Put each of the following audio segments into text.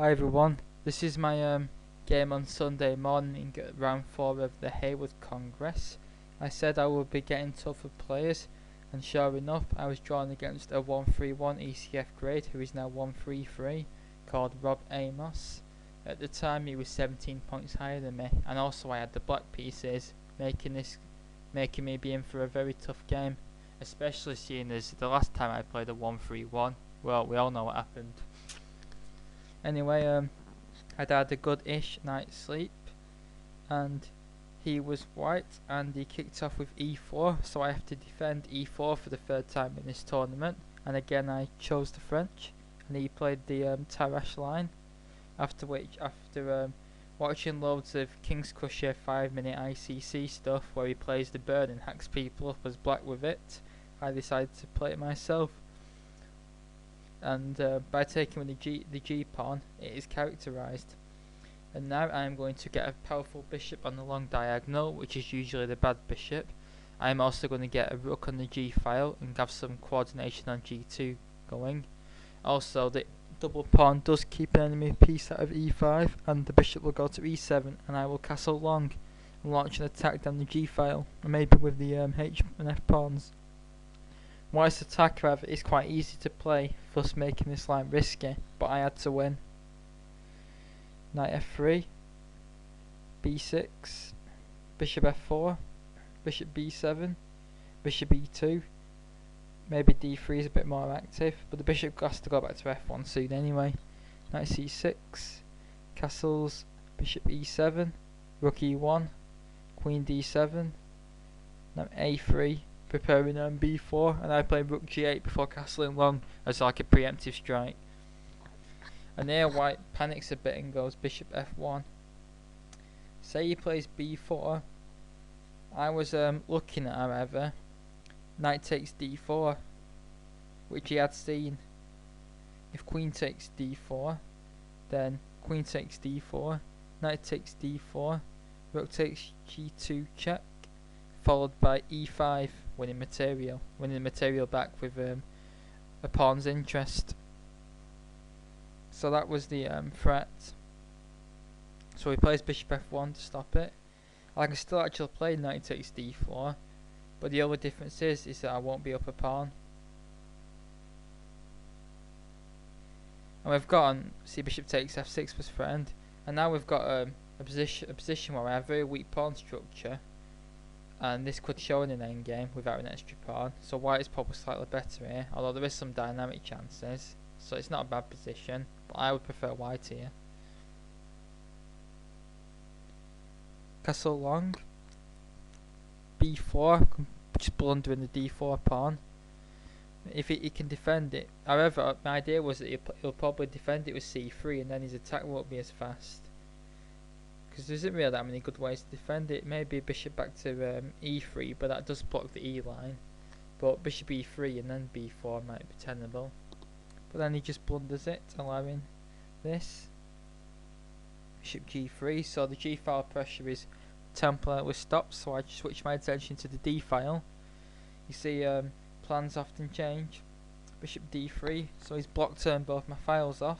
Hi everyone, this is my game on Sunday morning at round 4 of the Heywood Congress. I said I would be getting tougher players, and sure enough I was drawn against a 131 ECF grade who is now 133, called Amos. At the time he was 17 points higher than me, and also I had the black pieces, making me be in for a very tough game, especially seeing as the last time I played a 131, well, we all know what happened. Anyway, I'd had a good-ish night's sleep, and he was white, and he kicked off with E4, so I have to defend E4 for the third time in this tournament, and again I chose the French, and he played the Tarrasch line, after watching loads of King's Crusher 5-minute ICC stuff where he plays the bird and hacks people up as black with it, I decided to play it myself. And by taking with the G pawn, it is characterized. And now I am going to get a powerful bishop on the long diagonal, which is usually the bad bishop. I am also going to get a rook on the G file and have some coordination on G2 going. Also, the double pawn does keep an enemy piece out of E5, and the bishop will go to E7, and I will castle long and launch an attack down the G file, and maybe with the H and F pawns. White's attack, however, is quite easy to play, thus making this line risky, but I had to win. Knight F3, B6, Bishop F4, Bishop B7, Bishop E2, maybe D3 is a bit more active, but the bishop has to go back to F1 soon anyway. Knight C6, castles, Bishop E7, Rook E1, Queen D7, Knight A3, preparing B4, and I play Rook G8 before castling long as like a preemptive strike. And here White panics a bit and goes Bishop F1. Say he plays B4. I was looking at, however, Knight takes D4, which he had seen. If Queen takes D4, then Queen takes D4, Knight takes D4, Rook takes G2 check, followed by E5, winning the material back with a pawn's interest. So that was the threat. So he plays Bishop F1 to stop it. I can still actually play Knight takes D4, but the only difference is that I won't be up a pawn. And we've got see Bishop takes F6 was threatened, and now we've got a position where I have very weak pawn structure. And this could show in an endgame without an extra pawn, so White is probably slightly better here, although there is some dynamic chances, so it's not a bad position, but I would prefer White here. Castle long, B4, just blundering the D4 pawn. If he can defend it, however, my idea was that he'll probably defend it with C3 and then his attack won't be as fast. Because there isn't really that many good ways to defend it. Maybe bishop back to E3, but that does block the E line. But bishop E3 and then B4 might be tenable. But then he just blunders it, allowing this. Bishop G3, so the G file pressure is temporarily stopped, so I switch my attention to the D file. You see plans often change. Bishop D3, so he's blocked both my files off.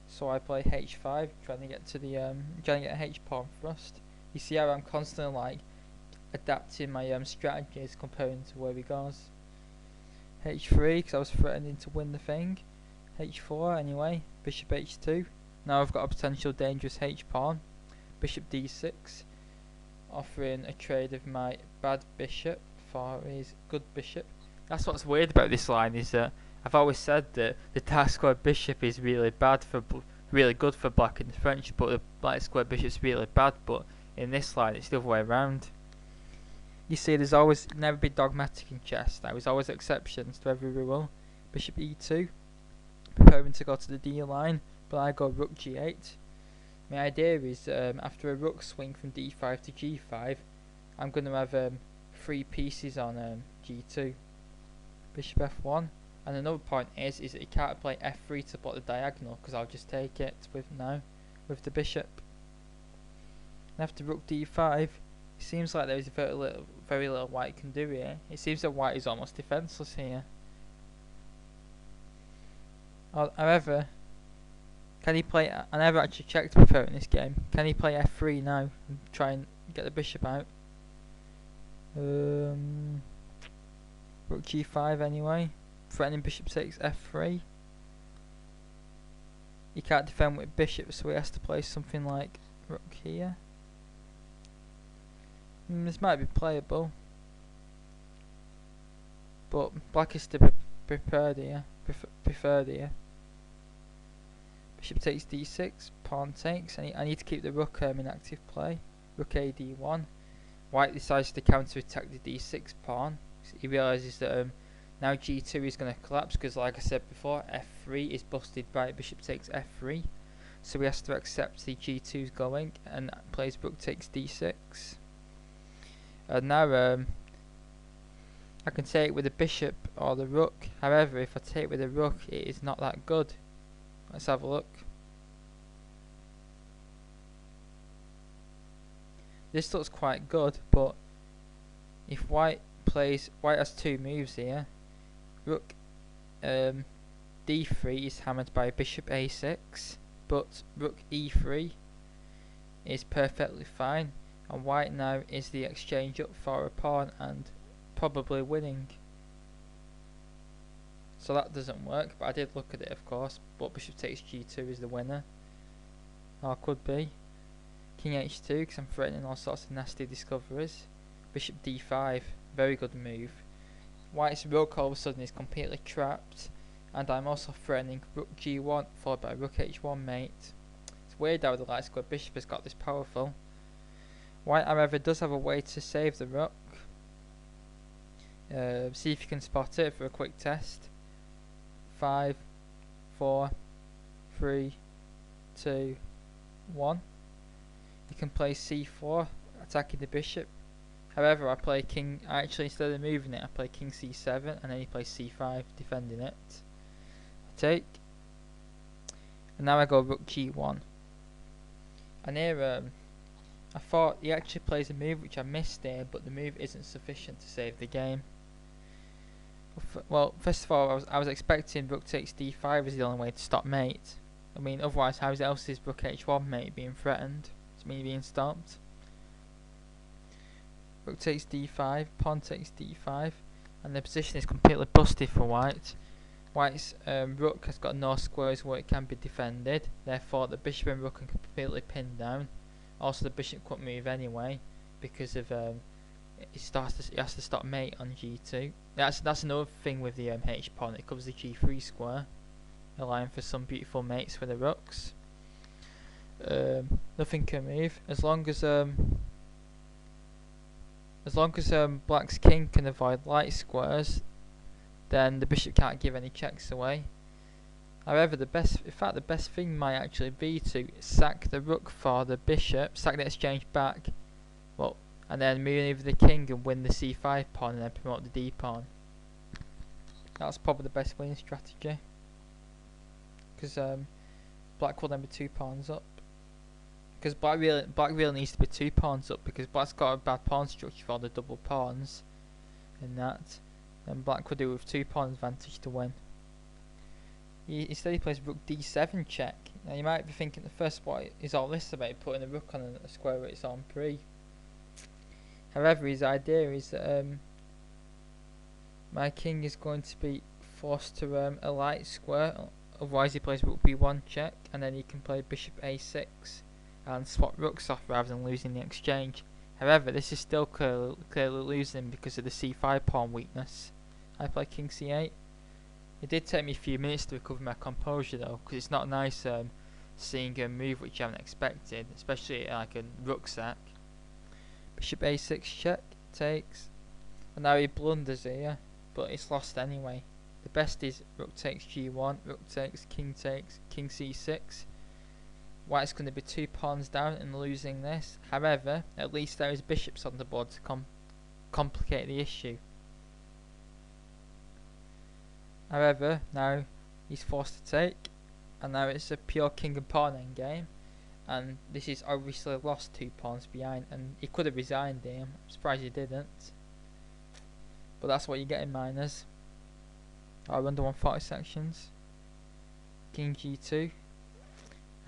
So I play H5, trying to get a H pawn thrust. You see how I'm constantly like adapting my strategies comparing to where he goes. H3, because I was threatening to win the thing. H4 anyway. Bishop H2. Now I've got a potential dangerous H pawn. Bishop D6, offering a trade of my bad bishop for his good bishop. That's what's weird about this line, is that I've always said that the dark square bishop is really good for black in the French, but the black square bishop's really bad. But in this line, it's the other way around. You see, there's always never been dogmatic in chess. There was always exceptions to every rule. Bishop E2, preparing to go to the D line, but I go Rook G8. My idea is after a rook swing from D5 to G5, I'm going to have 3 pieces on G2. Bishop F1. And another point is that you can't play F3 to block the diagonal, because I'll just take it with the bishop. And after Rook D5, it seems like there is very little White can do here. It seems that White is almost defenseless here. However, Can he play? I never actually checked before in this game. Can he play f3 now and try and get the bishop out? Rook g5 anyway. Threatening bishop takes f3. He can't defend with bishop, so he has to play something like rook here. This might be playable, but black is still preferred here. Bishop takes d6, pawn takes. I need to keep the rook in active play. Rook a d1. White decides to counter attack the d6 pawn. He realises that now g2 is going to collapse because, like I said before, f3 is busted by bishop takes f3. So he has to accept the g2 is going and plays rook takes d6. And now I can take with the bishop or the rook. However, if I take with the rook, it is not that good. Let's have a look. This looks quite good, but if white has two moves here. Rook d3 is hammered by bishop a6, but rook e3 is perfectly fine, and white now is the exchange up for a pawn and probably winning. So that doesn't work, but I did look at it, of course. But bishop takes g2 is the winner. Or could be. King h2, because I'm threatening all sorts of nasty discoveries. Bishop d5, very good move. White's rook all of a sudden is completely trapped, and I'm also threatening rook g1 followed by rook h1 mate. It's weird how the light square bishop has got this powerful. White, however, does have a way to save the rook. See if you can spot it for a quick test. 5, 4, 3, 2, 1. You can play c4, attacking the bishop. However, I play king. Actually, instead of moving it, I play king c7, and then he plays c5, defending it. I take, and now I go rook g1. And here, I thought he actually plays a move which I missed there, but the move isn't sufficient to save the game. Well, first of all, I was expecting rook takes d5 as the only way to stop mate. I mean, otherwise, how else is rook h1 mate being threatened? It's me being stopped. Rook takes d5, pawn takes d5, and the position is completely busted for white. White's rook has got no squares where it can be defended, therefore the bishop and rook are completely pinned down. Also, the bishop couldn't move anyway because of he has to stop mate on g2. That's another thing with the h pawn. It covers the g3 square, allowing for some beautiful mates for the rooks. Nothing can move as long as black's king can avoid light squares. Then the bishop can't give any checks away. However, the best thing might actually be to sack the rook for the bishop, sack the exchange back, well, and then move over the king and win the c5 pawn and then promote the d pawn. That's probably the best winning strategy, because black will then be 2 pawns up. Because black really needs to be 2 pawns up, because black's got a bad pawn structure for the double pawns, and that. Then black could do with 2 pawn advantage to win. Instead he plays rook d7 check. Now you might be thinking at first, what is all this about, putting a rook on a square where it's on pre? However, his idea is that my king is going to be forced to a light square, otherwise he plays rook b1 check, and then he can play bishop a6 and swap rooks off rather than losing the exchange. However, this is still clearly losing because of the c5 pawn weakness. I play king c8. It did take me a few minutes to recover my composure though, because it's not nice seeing a move which you haven't expected, especially like a rook sack. Bishop a6 check, takes, and now he blunders here, but it's lost anyway. The best is rook takes g1, rook takes, king c6. White's going to be 2 pawns down and losing this. However, at least there is bishops on the board to complicate the issue. However, now he's forced to take, and now it's a pure king and pawn endgame, and this is obviously lost 2 pawns behind, and he could have resigned here. I'm surprised he didn't, but that's what you get in minors. Or under 140 sections. King g2.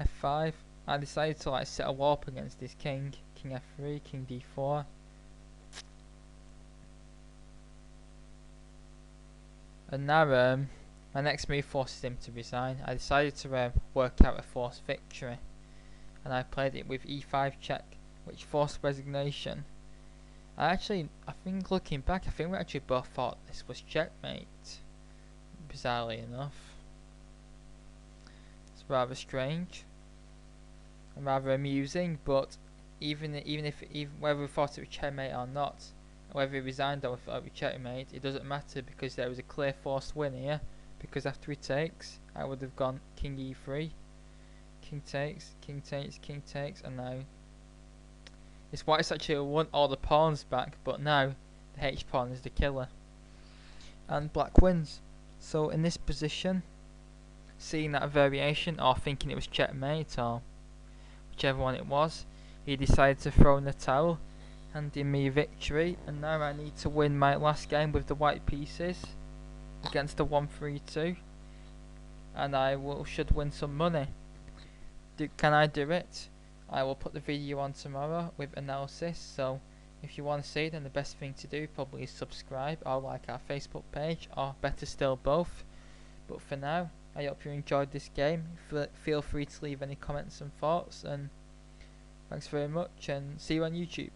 f5. I decided to like set a warp against this king. King f3, king d4. And now my next move forces him to resign. I decided to work out a forced victory, and I played it with e5 check, which forced resignation. I think looking back, I think we actually both thought this was checkmate, bizarrely enough. It's rather strange and rather amusing, but even whether we thought it was checkmate or not, whether he resigned or we thought it was checkmate, it doesn't matter because there was a clear forced win here. Because after he takes, I would have gone king e3, king takes, king takes, king takes, and now it's white's actually won all the pawns back, but now the h pawn is the killer, and black wins. So in this position, seeing that variation or thinking it was checkmate or whichever one it was, he decided to throw in the towel, handing me victory, and now I need to win my last game with the white pieces against the 1-3-2, and I should win some money. Can I do it? I will put the video on tomorrow with analysis, so if you want to see it, then the best thing to do probably is subscribe or like our Facebook page, or better still both. But for now, I hope you enjoyed this game. Feel free to leave any comments and thoughts, and thanks very much, and see you on YouTube.